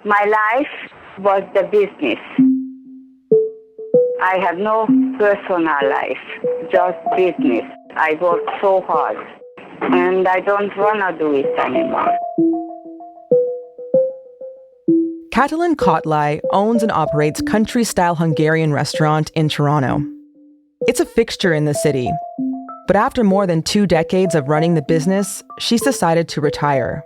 My life was the business. I have no personal life, just business. I worked so hard, and I don't want to do it anymore. Katalin Kotlai owns and operates country-style Hungarian restaurant in Toronto. It's a fixture in the city. But after more than 2 decades of running the business, she's decided to retire.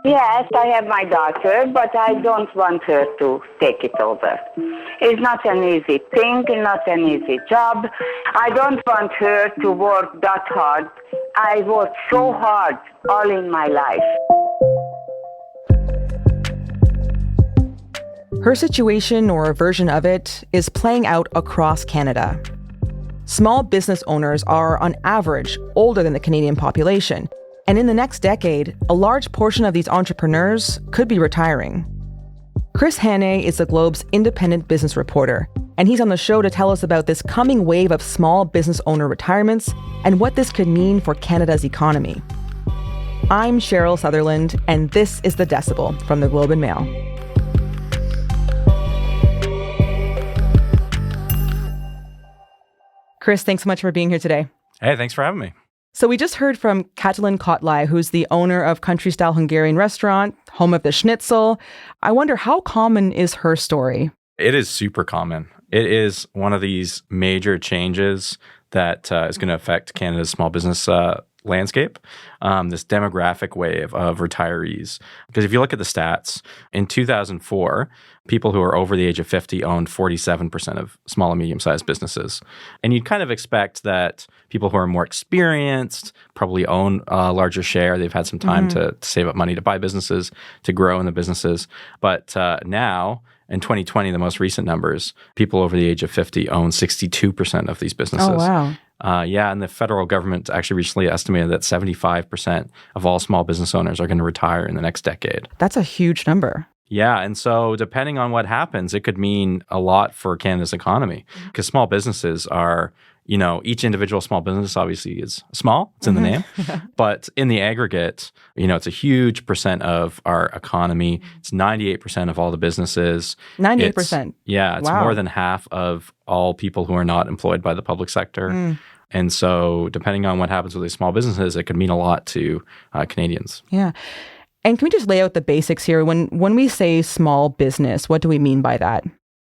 Yes, I have my daughter, but I don't want her to take it over. It's not an easy thing, not an easy job. I don't want her to work that hard. I worked so hard all in my life. Her situation, or a version of it, is playing out across Canada. Small business owners are, on average, older than the Canadian population. And in the next decade, a large portion of these entrepreneurs could be retiring. Chris Hannay is the Globe's independent business reporter, and he's on the show to tell us about this coming wave of small business owner retirements and what this could mean for Canada's economy. I'm Cheryl Sutherland, and this is The Decibel from the Globe and Mail. Chris, thanks so much for being here today. Hey, thanks for having me. So we just heard from Katalin Kotlai, who's the owner of country-style Hungarian restaurant, home of the schnitzel. I wonder, how common is her story? It is super common. It is one of these major changes that is going to affect Canada's small business landscape, this demographic wave of retirees. Because if you look at the stats, in 2004, people who are over the age of 50 owned 47% of small and medium-sized businesses. And you'd kind of expect that people who are more experienced probably own a larger share. They've had some time to save up money to buy businesses, to grow in the businesses. But now, in 2020, the most recent numbers, people over the age of 50 own 62% of these businesses. Oh, wow. And the federal government actually recently estimated that 75% of all small business owners are going to retire in the next decade. That's a huge number. Yeah, and so depending on what happens, it could mean a lot for Canada's economy because small businesses are, each individual small business obviously is small. It's in the name. But in the aggregate, it's a huge percent of our economy. It's 98% of all the businesses. 98%? It's Wow. more than half of all people who are not employed by the public sector. And so depending on what happens with these small businesses, it could mean a lot to Canadians. Yeah. And can we just lay out the basics here? When we say small business, what do we mean by that?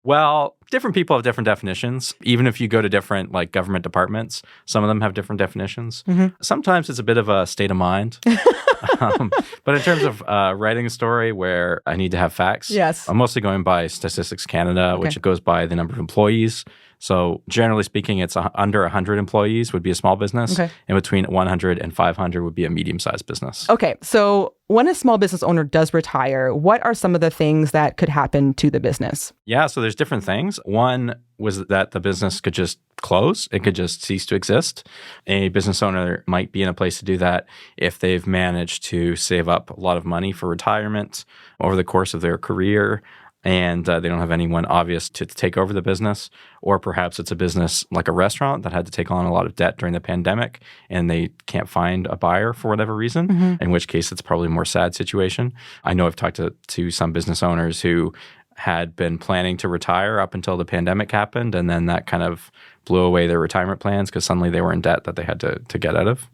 Well, different people have different definitions. Even if you go to different government departments, some of them have different definitions. Sometimes it's a bit of a state of mind. But in terms of writing a story where I need to have facts, yes, I'm mostly going by Statistics Canada, which goes by the number of employees. So generally speaking, it's under 100 employees would be a small business, and between 100 and 500 would be a medium-sized business. Okay, so when a small business owner does retire, what are some of the things that could happen to the business? Yeah, so there's different things. One was that the business could just close. It could just cease to exist. A business owner might be in a place to do that if they've managed to save up a lot of money for retirement over the course of their career, and they don't have anyone obvious to take over the business. Or perhaps it's a business like a restaurant that had to take on a lot of debt during the pandemic and they can't find a buyer for whatever reason, in which case it's probably a more sad situation. I know I've talked to some business owners who had been planning to retire up until the pandemic happened, and then that kind of blew away their retirement plans because suddenly they were in debt that they had to get out of.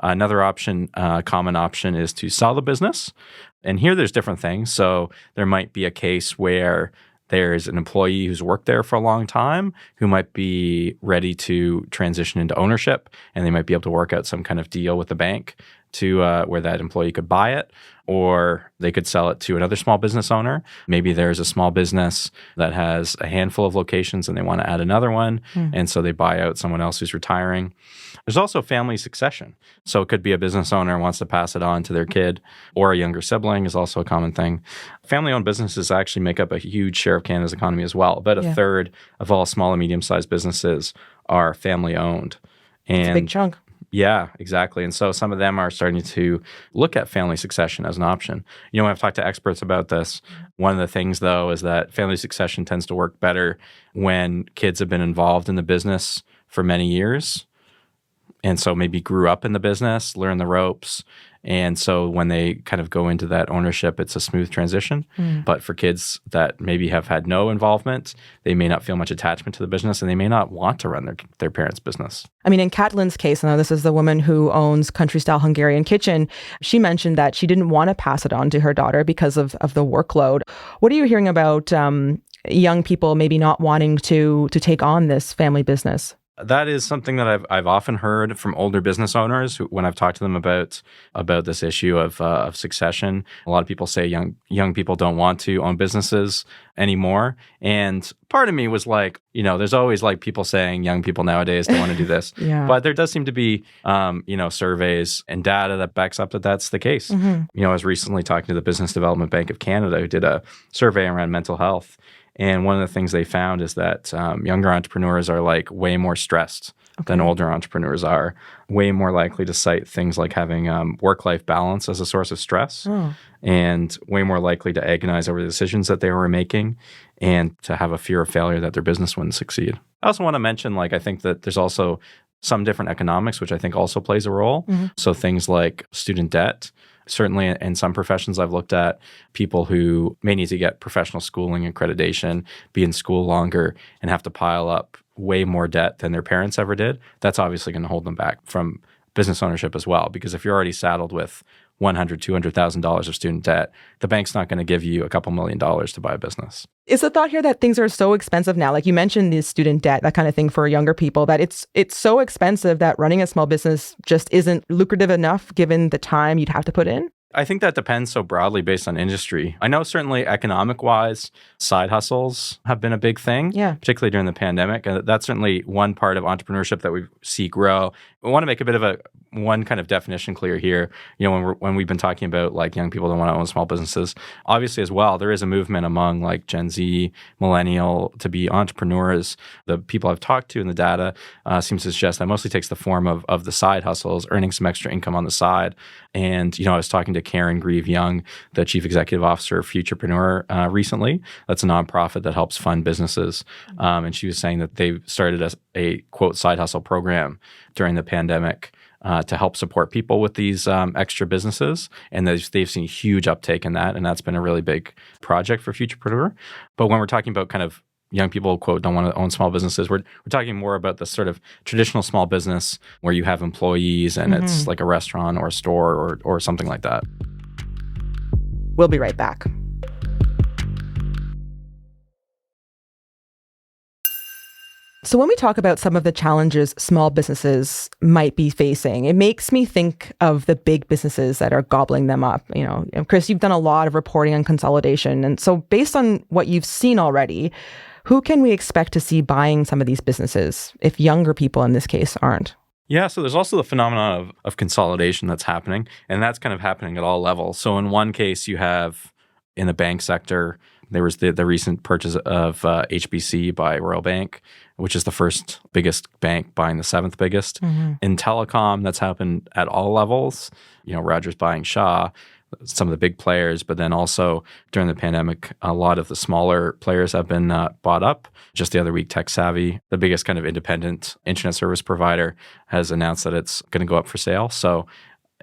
Another option, common option, is to sell the business. And here there's different things. So there might be a case where there's an employee who's worked there for a long time who might be ready to transition into ownership, and they might be able to work out some kind of deal with the bank to where that employee could buy it, or they could sell it to another small business owner. Maybe there's a small business that has a handful of locations and they want to add another one, and so they buy out someone else who's retiring. There's also family succession. So it could be a business owner wants to pass it on to their kid, or a younger sibling is also a common thing. Family-owned businesses actually make up a huge share of Canada's economy as well. About a third of all small and medium-sized businesses are family-owned. It's a big chunk. Yeah, exactly. And so some of them are starting to look at family succession as an option. When I've talked to experts about this, one of the things, though, is that family succession tends to work better when kids have been involved in the business for many years. And so maybe grew up in the business, learned the ropes, And so when they kind of go into that ownership, it's a smooth transition. But for kids that maybe have had no involvement, they may not feel much attachment to the business and they may not want to run their parents' business. I mean, in Katlin's case, I know this is the woman who owns Country Style Hungarian Kitchen. She mentioned that she didn't want to pass it on to her daughter because of the workload. What are you hearing about young people maybe not wanting to take on this family business? That is something that I've often heard from older business owners when I've talked to them about this issue of succession. A lot of people say young people don't want to own businesses anymore, and part of me was like, there's always like people saying young people nowadays don't want to do this, but there does seem to be surveys and data that backs up that that's the case. I was recently talking to the Business Development Bank of Canada, who did a survey around mental health. And one of the things they found is that younger entrepreneurs are like way more stressed than older entrepreneurs are, way more likely to cite things like having work-life balance as a source of stress, and way more likely to agonize over the decisions that they were making and to have a fear of failure that their business wouldn't succeed. I also want to mention, I think that there's also some different economics, which I think also plays a role. So things like student debt. Certainly in some professions I've looked at, people who may need to get professional schooling accreditation, be in school longer, and have to pile up way more debt than their parents ever did. That's obviously going to hold them back from business ownership as well. Because if you're already saddled with $100,000, $200,000 of student debt, the bank's not going to give you a couple $1 million to buy a business. Is the thought here that things are so expensive now? Like you mentioned, the student debt, that kind of thing for younger people, that it's so expensive that running a small business just isn't lucrative enough given the time you'd have to put in? I think that depends so broadly based on industry. I know certainly economic-wise, side hustles have been a big thing, particularly during the pandemic. And that's certainly one part of entrepreneurship that we see grow. I want to make a bit of one kind of definition clear here. When we've been talking about like young people that want to own small businesses, obviously as well, there is a movement among like Gen Z, millennial to be entrepreneurs. The people I've talked to in the data seems to suggest that mostly takes the form of the side hustles, earning some extra income on the side. And, I was talking to Karen Grieve-Young, the Chief Executive Officer of Futurepreneur recently. That's a nonprofit that helps fund businesses. And she was saying that they started a quote, side hustle program during the pandemic to help support people with these extra businesses. And they've seen huge uptake in that. And that's been a really big project for Futurepreneur. But when we're talking about kind of young people, quote, don't want to own small businesses, we're talking more about the sort of traditional small business where you have employees and it's like a restaurant or a store or something like that. We'll be right back. So when we talk about some of the challenges small businesses might be facing, it makes me think of the big businesses that are gobbling them up. Chris, you've done a lot of reporting on consolidation. And so based on what you've seen already, who can we expect to see buying some of these businesses if younger people in this case aren't? Yeah, so there's also the phenomenon of consolidation that's happening, and that's kind of happening at all levels. So in one case, you have in the bank sector, there was the recent purchase of HBC by Royal Bank, which is the first biggest bank buying the seventh biggest. In telecom, that's happened at all levels. Rogers buying Shaw, some of the big players, but then also during the pandemic, a lot of the smaller players have been bought up. Just the other week, TechSavvy, the biggest kind of independent internet service provider, has announced that it's going to go up for sale. So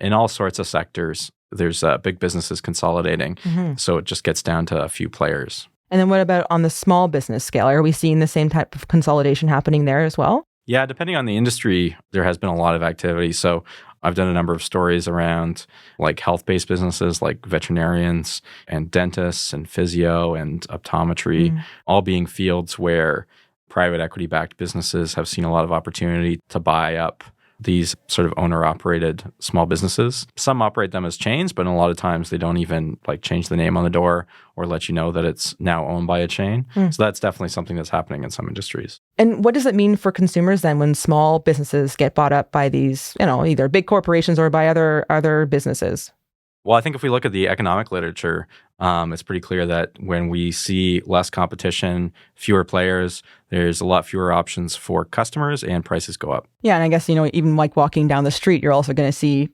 in all sorts of sectors, there's big businesses consolidating. So it just gets down to a few players. And then what about on the small business scale? Are we seeing the same type of consolidation happening there as well? Yeah, depending on the industry, there has been a lot of activity. So I've done a number of stories around like health-based businesses like veterinarians and dentists and physio and optometry, all being fields where private equity-backed businesses have seen a lot of opportunity to buy up these sort of owner-operated small businesses. Some operate them as chains, but a lot of times they don't even like change the name on the door or let you know that it's now owned by a chain. So that's definitely something that's happening in some industries. And what does it mean for consumers then when small businesses get bought up by these, either big corporations or by other businesses? Well, I think if we look at the economic literature, it's pretty clear that when we see less competition, fewer players, there's a lot fewer options for customers and prices go up. Yeah, and I guess, even like walking down the street, you're also going to see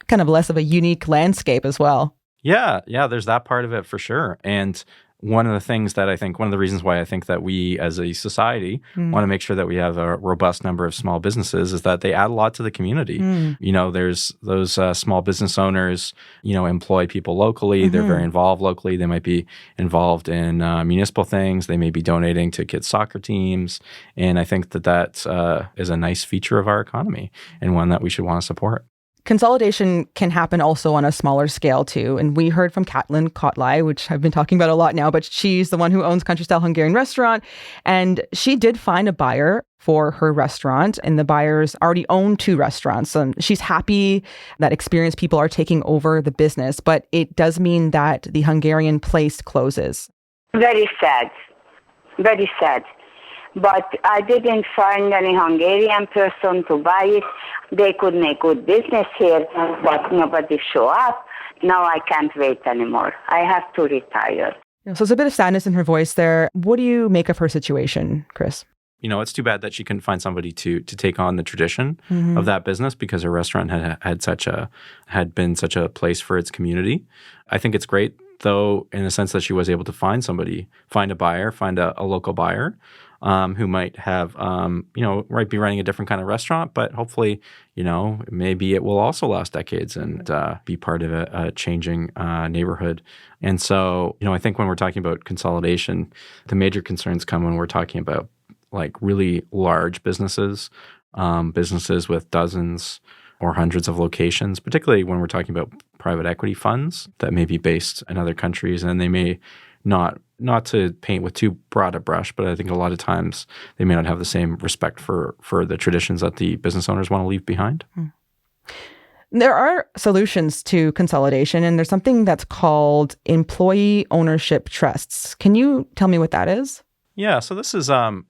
kind of less of a unique landscape as well. Yeah, there's that part of it for sure. And one of the reasons why I think that we as a society want to make sure that we have a robust number of small businesses is that they add a lot to the community. There's those small business owners, employ people locally. They're very involved locally. They might be involved in municipal things. They may be donating to kids' soccer teams. And I think that is a nice feature of our economy and one that we should want to support. Consolidation can happen also on a smaller scale too. And we heard from Katlin Kotlai, which I've been talking about a lot now, but she's the one who owns Country Style Hungarian Restaurant. And she did find a buyer for her restaurant, and the buyers already own 2 restaurants. And she's happy that experienced people are taking over the business, but it does mean that the Hungarian place closes. Very sad. Very sad. But I didn't find any Hungarian person to buy it. They could make good business here, but nobody show up. Now I can't wait anymore. I have to retire. So there's a bit of sadness in her voice there. What do you make of her situation, Chris? It's too bad that she couldn't find somebody to take on the tradition of that business, because her restaurant had been such a place for its community. I think it's great, though, in the sense that she was able to find a buyer, find a local buyer. Who might have, might be running a different kind of restaurant, but hopefully, maybe it will also last decades and be part of a changing neighborhood. And so, I think when we're talking about consolidation, the major concerns come when we're talking about like really large businesses, businesses with dozens or hundreds of locations, particularly when we're talking about private equity funds that may be based in other countries, and they may not to paint with too broad a brush, but I think a lot of times they may not have the same respect for the traditions that the business owners want to leave behind. There are solutions to consolidation, and there's something that's called employee ownership trusts. Can you tell me what that is? Yeah, so this is an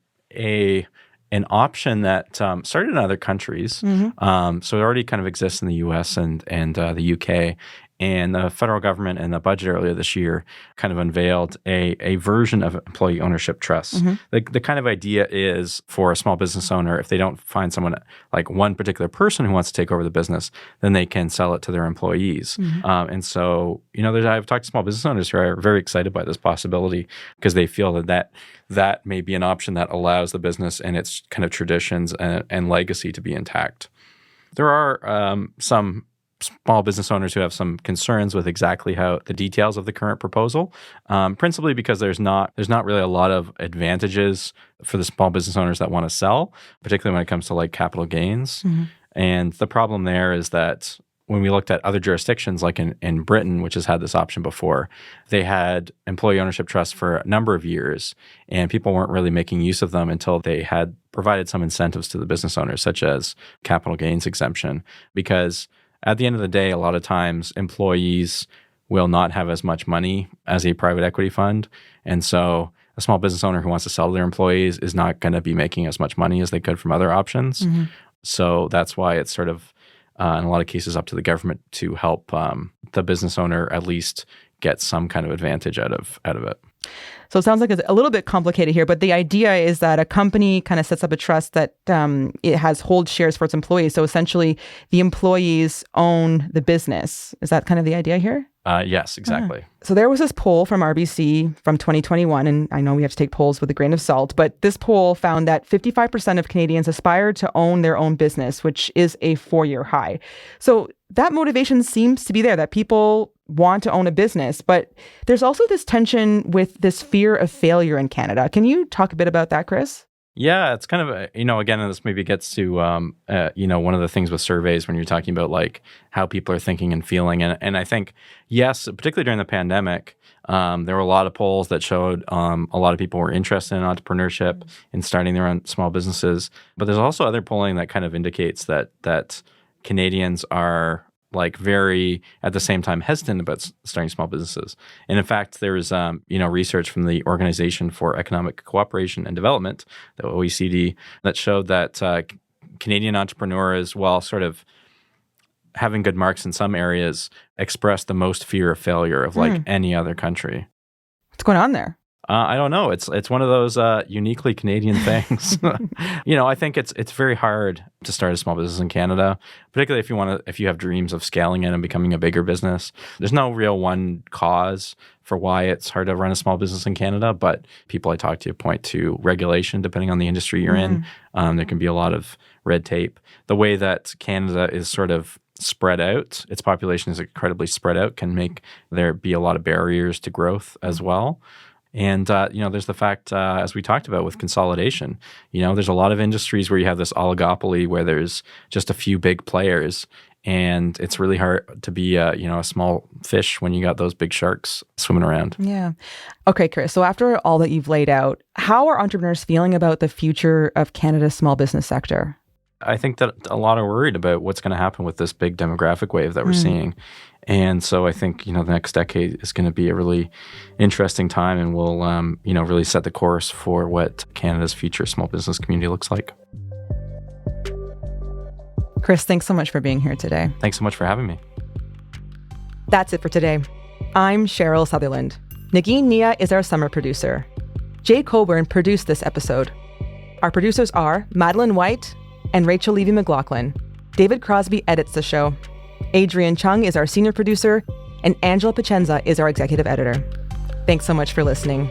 option that started in other countries. So it already kind of exists in the U.S. and the U.K., and the federal government in the budget earlier this year kind of unveiled a version of employee ownership trusts. The kind of idea is for a small business owner, if they don't find someone like one particular person who wants to take over the business, then they can sell it to their employees. And so, I've talked to small business owners who are very excited by this possibility because they feel that may be an option that allows the business and its kind of traditions and legacy to be intact. There are some small business owners who have some concerns with exactly how the details of the current proposal, principally because there's not really a lot of advantages for the small business owners that want to sell, particularly when it comes to like capital gains. And the problem there is that when we looked at other jurisdictions, like in Britain, which has had this option before, they had employee ownership trusts for a number of years, and people weren't really making use of them until they had provided some incentives to the business owners, such as capital gains exemption, because at the end of the day, a lot of times employees will not have as much money as a private equity fund. And so a small business owner who wants to sell to their employees is not going to be making as much money as they could from other options. So that's why it's sort of, in a lot of cases, up to the government to help the business owner at least get some kind of advantage out of it. So it sounds like it's a little bit complicated here, but the idea is that a company kind of sets up a trust that it has hold shares for its employees. So essentially, the employees own the business. Is that kind of the idea here? Yes, exactly. So there was this poll from RBC from 2021, and I know we have to take polls with a grain of salt, but this poll found that 55% of Canadians aspire to own their own business, which is a 4-year high. So that motivation seems to be there, that people want to own a business, but there's also this tension with this fear of failure in Canada. Can you talk a bit about that, Chris? Yeah, it's kind of, again, this maybe gets to, one of the things with surveys when you're talking about like how people are thinking and feeling. And I think, yes, particularly during the pandemic, there were a lot of polls that showed a lot of people were interested in entrepreneurship and starting their own small businesses. But there's also other polling that kind of indicates that Canadians are like very, at the same time, hesitant about starting small businesses. And in fact, there was, research from the Organization for Economic Cooperation and Development, the OECD, that showed that Canadian entrepreneurs, while sort of having good marks in some areas, express the most fear of failure of like any other country. What's going on there? I don't know. It's one of those uniquely Canadian things. I think it's very hard to start a small business in Canada, particularly if you have dreams of scaling it and becoming a bigger business. There's no real one cause for why it's hard to run a small business in Canada, but people I talk to point to regulation, depending on the industry you're in. There can be a lot of red tape. The way that Canada is sort of spread out, its population is incredibly spread out, can make there be a lot of barriers to growth as well. And, there's the fact, as we talked about with consolidation, there's a lot of industries where you have this oligopoly where there's just a few big players, and it's really hard to be a small fish when you got those big sharks swimming around. Yeah. Okay, Chris. So after all that you've laid out, how are entrepreneurs feeling about the future of Canada's small business sector? I think that a lot are worried about what's going to happen with this big demographic wave that we're seeing. And so I think, the next decade is going to be a really interesting time, and will, really set the course for what Canada's future small business community looks like. Chris, thanks so much for being here today. Thanks so much for having me. That's it for today. I'm Cheryl Sutherland. Nagin Nia is our summer producer. Jay Coburn produced this episode. Our producers are Madeline White and Rachel Levy-McLaughlin. David Crosby edits the show. Adrian Chung is our senior producer, and Angela Pacenza is our executive editor. Thanks so much for listening.